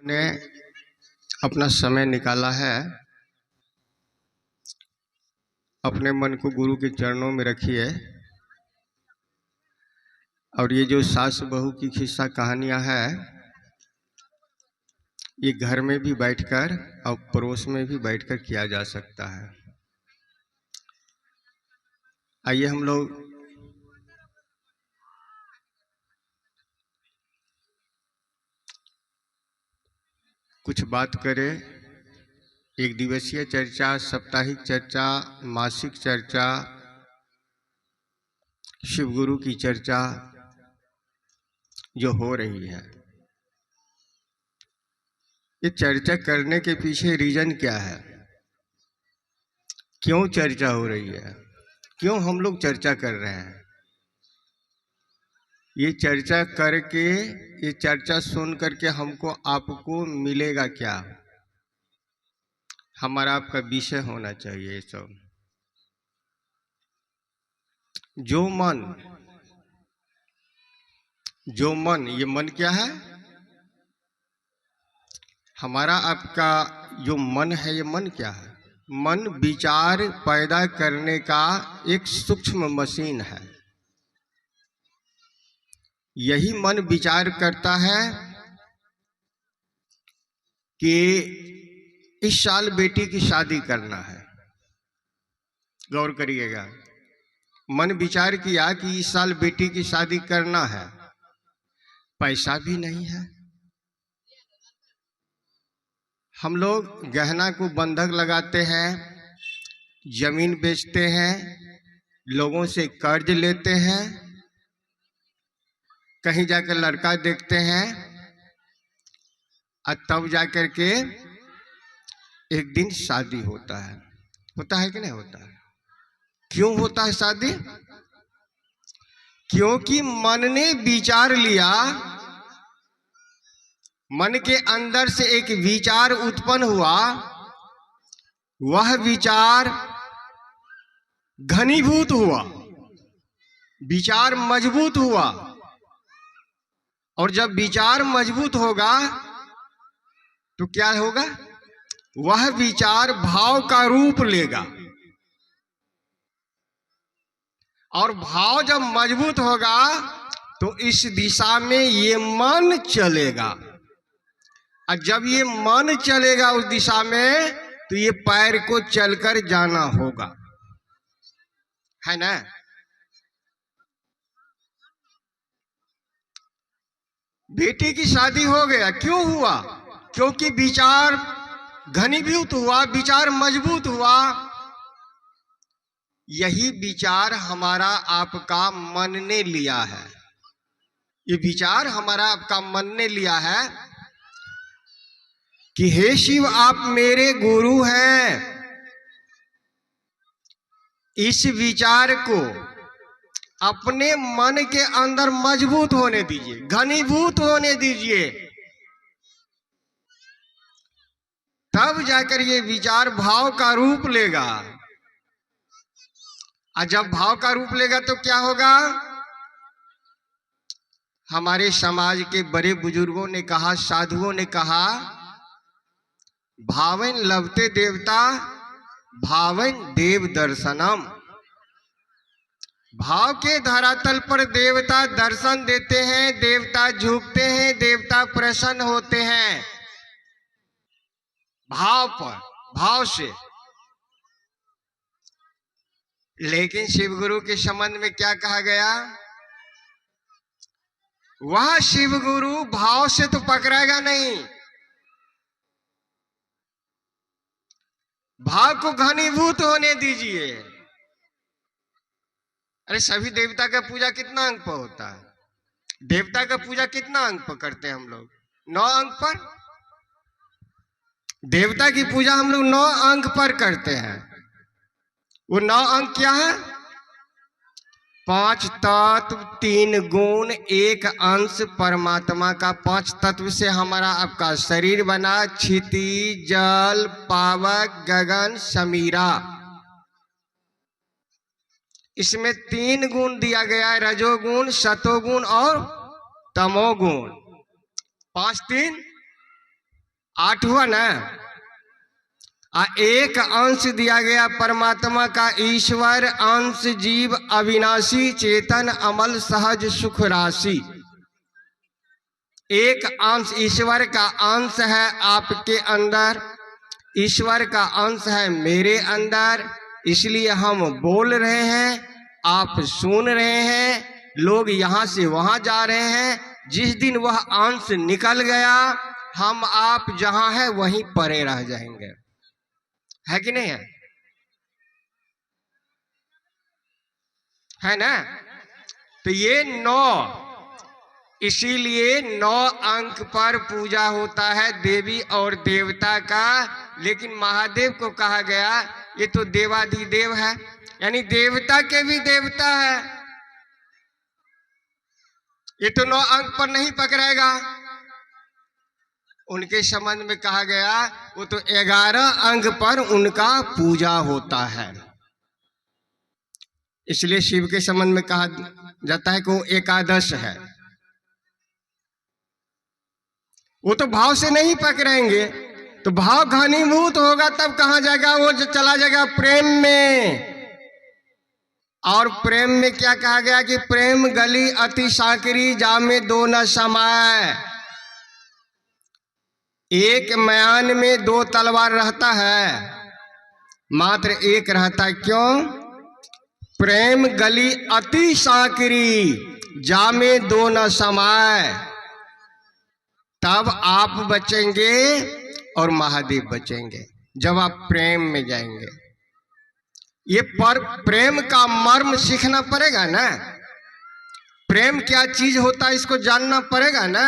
ने अपना समय निकाला है। अपने मन को गुरु के चरणों में रखिए और ये जो सास बहू की खिस्सा कहानियां है, ये घर में भी बैठकर और पड़ोस में भी बैठकर किया जा सकता है। आइए हम लोग कुछ बात करें। एक दिवसीय चर्चा, साप्ताहिक चर्चा, मासिक चर्चा, शिव गुरु की चर्चा जो हो रही है, ये चर्चा करने के पीछे रीजन क्या है? क्यों चर्चा हो रही है? क्यों हम लोग चर्चा कर रहे हैं? ये चर्चा करके, ये चर्चा सुन करके हमको आपको मिलेगा क्या? हमारा आपका विषय होना चाहिए। ये सब जो मन, ये मन क्या है? हमारा आपका जो मन है, ये मन क्या है? मन विचार पैदा करने का एक सूक्ष्म मशीन है। यही मन विचार करता है कि इस साल बेटी की शादी करना है। गौर करिएगा, मन विचार किया कि इस साल बेटी की शादी करना है, पैसा भी नहीं है। हम लोग गहना को बंधक लगाते हैं, जमीन बेचते हैं, लोगों से कर्ज लेते हैं, कहीं जाकर लड़का देखते हैं और तब जाकर के एक दिन शादी होता है। होता है कि नहीं होता है? क्यों होता है शादी? क्योंकि मन ने विचार लिया, मन के अंदर से एक विचार उत्पन्न हुआ, वह विचार घनीभूत हुआ, विचार मजबूत हुआ, और जब विचार मजबूत होगा तो क्या होगा? वह विचार भाव का रूप लेगा, और भाव जब मजबूत होगा तो इस दिशा में ये मन चलेगा, और जब ये मन चलेगा उस दिशा में तो ये पैर को चलकर जाना होगा, है ना? बेटी की शादी हो गया, क्यों हुआ? क्योंकि विचार घनीभूत हुआ, विचार मजबूत हुआ। यही विचार हमारा आपका मन ने लिया है। ये विचार हमारा आपका मन ने लिया है कि हे शिव, आप मेरे गुरु हैं। इस विचार को अपने मन के अंदर मजबूत होने दीजिए, घनीभूत होने दीजिए, तब जाकर ये विचार भाव का रूप लेगा। और जब भाव का रूप लेगा तो क्या होगा? हमारे समाज के बड़े बुजुर्गों ने कहा, साधुओं ने कहा, भावन लभते देवता भावन देव दर्शनम। भाव के धरातल पर देवता दर्शन देते हैं, देवता झुकते हैं, देवता प्रसन्न होते हैं। भाव पर, भाव से। लेकिन शिव गुरु के संबंध में क्या कहा गया? वह शिव गुरु भाव से तो पकड़ेगा नहीं, भाव को घनीभूत होने दीजिए। अरे सभी देवता का पूजा कितना अंक पर होता है? देवता का पूजा कितना अंक पर करते हैं हम लोग? 9 अंक पर। देवता की पूजा हम लोग 9 अंक पर करते हैं। वो 9 अंक क्या है? 5 तत्व, 3 गुण, 1 अंश परमात्मा का। 5 तत्व से हमारा आपका शरीर बना, क्षिति, जल, पावक, गगन, समीरा। इसमें 3 गुण दिया गया है, रजोगुण, सतोगुण और तमोगुण। 5 3 8 हुआ ना। एक अंश दिया गया परमात्मा का, ईश्वर अंश जीव अविनाशी चेतन अमल सहज सुख राशि। एक अंश ईश्वर का अंश है आपके अंदर, ईश्वर का अंश है मेरे अंदर, इसलिए हम बोल रहे हैं, आप सुन रहे हैं, लोग यहां से वहां जा रहे हैं। जिस दिन वह अंश निकल गया, हम आप जहां हैं वहीं परे रह जाएंगे, है कि नहीं है? है ना? तो ये 9, इसीलिए 9 अंक पर पूजा होता है देवी और देवता का। लेकिन महादेव को कहा गया ये तो देवाधिदेव है, यानी देवता के भी देवता है, ये तो 9 अंक पर नहीं पकड़ेगा। उनके संबंध में कहा गया वो तो 11 अंक पर उनका पूजा होता है। इसलिए शिव के संबंध में कहा जाता है कि वो एकादश है। वो तो भाव से नहीं पकड़ेंगे, तो भाव घनीभूत होगा तब कहां जाएगा, वो चला जाएगा प्रेम में। और प्रेम में क्या कहा गया कि प्रेम गली अति साकरी जामे दो न समाये। एक म्यान में 2 तलवार रहता है, मात्र एक रहता है। क्यों? प्रेम गली अति साकरी जामे 2 न समाये। तब आप बचेंगे और महादेव बचेंगे जब आप प्रेम में जाएंगे। ये पर प्रेम का मर्म सीखना पड़ेगा ना, प्रेम क्या चीज होता है इसको जानना पड़ेगा ना।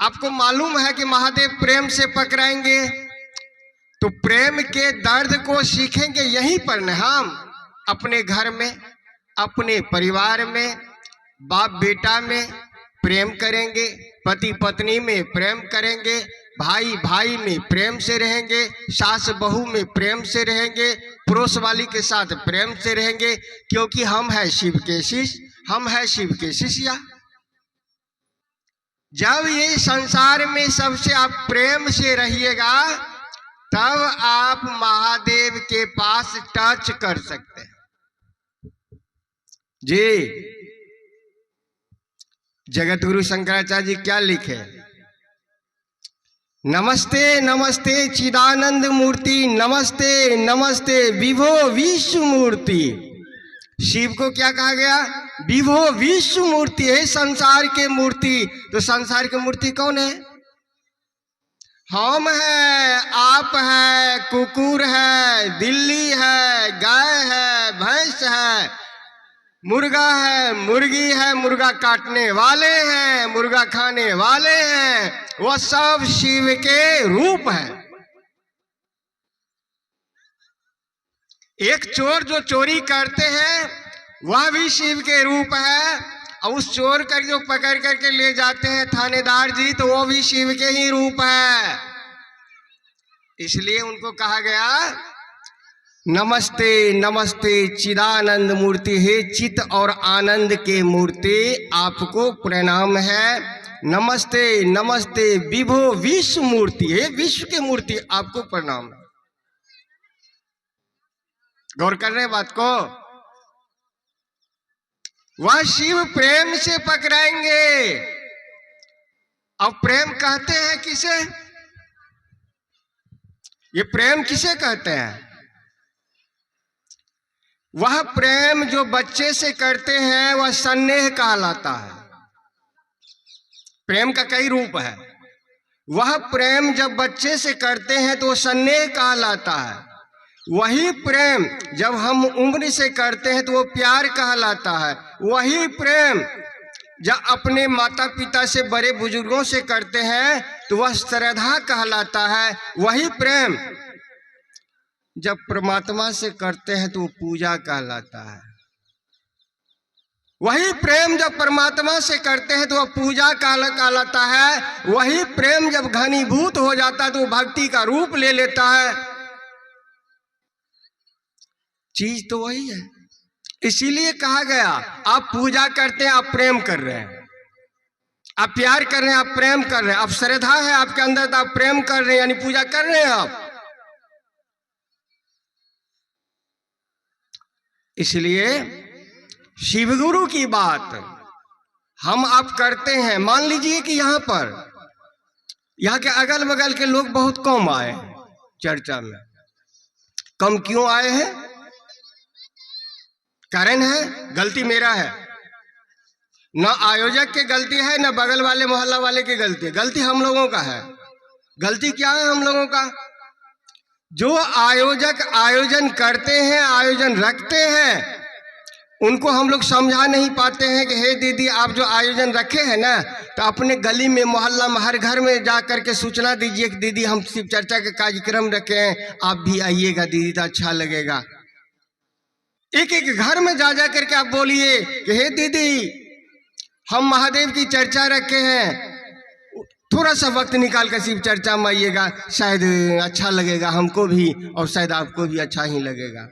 आपको मालूम है कि महादेव प्रेम से पकड़ाएंगे, तो प्रेम के दर्द को सीखेंगे यहीं पर न, हम अपने घर में, अपने परिवार में, बाप बेटा में प्रेम करेंगे, पति पत्नी में प्रेम करेंगे, भाई भाई में प्रेम से रहेंगे, सास बहू में प्रेम से रहेंगे, पड़ोस वाली के साथ प्रेम से रहेंगे, क्योंकि हम हैं शिव के शिष्य, हम हैं शिव के शिष्या। जब ये संसार में सबसे आप प्रेम से रहिएगा, तब आप महादेव के पास टच कर सकते हैं जी। जगत गुरु शंकराचार्य जी क्या लिखे? नमस्ते नमस्ते चिदानंद मूर्ति, नमस्ते नमस्ते विभो विश्व मूर्ति। शिव को क्या कहा गया? विभो विश्व मूर्ति है, संसार के मूर्ति। तो संसार की मूर्ति कौन है? हम है, आप है, कुकुर है, दिल्ली है, गाय है, भैंस है, मुर्गा है, मुर्गी है, मुर्गा काटने वाले हैं, मुर्गा खाने वाले हैं, वह सब शिव के रूप है। एक चोर जो चोरी करते हैं वह भी शिव के रूप है, और उस चोर कर जो पकड़ करके ले जाते हैं थानेदार जी, तो वो भी शिव के ही रूप है। इसलिए उनको कहा गया नमस्ते नमस्ते चिदानंद मूर्ति, हे चित और आनंद के मूर्ति आपको प्रणाम है। नमस्ते नमस्ते विभो विश्व मूर्ति, हे विश्व के मूर्ति आपको प्रणाम है। गौर कर रहे हैं बात को? वह शिव प्रेम से पकड़ाएंगे। अब प्रेम कहते हैं किसे? ये प्रेम किसे कहते हैं? वह प्रेम जो बच्चे से करते हैं वह स्नेह कहलाता है। प्रेम का कई रूप है। वह प्रेम जब बच्चे से करते हैं तो वो स्नेह कहलाता है। वही प्रेम जब हम उम्र से करते हैं तो वो प्यार कहलाता है। वही प्रेम जब अपने माता पिता से, बड़े बुजुर्गों से करते हैं तो वह श्रद्धा कहलाता है। वही प्रेम जब परमात्मा से करते हैं तो वो पूजा कहलाता है। वही प्रेम जब परमात्मा से करते हैं तो वह पूजा कहलाता है। वही प्रेम जब घनीभूत हो जाता है तो वो भक्ति का रूप ले लेता है। चीज तो वही है। इसीलिए कहा गया आप पूजा करते हैं, आप प्रेम कर रहे हैं। आप प्यार कर रहे हैं, आप प्रेम कर रहे हैं, आप श्रद्धा है आपके अंदर तो आप प्रेम कर रहे हैं, यानी पूजा कर रहे हैं आप। इसलिए शिव गुरु की बात हम आप करते हैं। मान लीजिए कि यहाँ के अगल बगल के लोग बहुत कम आए चर्चा में। कम क्यों आए हैं? कारण है गलती मेरा है, न आयोजक की गलती है, न बगल वाले मोहल्ला वाले की गलती है। गलती हम लोगों का है। गलती क्या है हम लोगों का? जो आयोजक आयोजन करते हैं, आयोजन रखते हैं, उनको हम लोग समझा नहीं पाते हैं कि हे दीदी, आप जो आयोजन रखे हैं ना, तो अपने गली में, मोहल्ला में, हर घर में जा करके सूचना दीजिए कि दीदी हम शिव चर्चा के कार्यक्रम रखे हैं, आप भी आइएगा दीदी, तो अच्छा लगेगा। एक एक घर में जा करके आप बोलिए कि हे दीदी, हम महादेव की चर्चा रखे हैं, थोड़ा सा वक्त निकाल कर शिव चर्चा में आइएगा, शायद अच्छा लगेगा हमको भी और शायद आपको भी अच्छा ही लगेगा।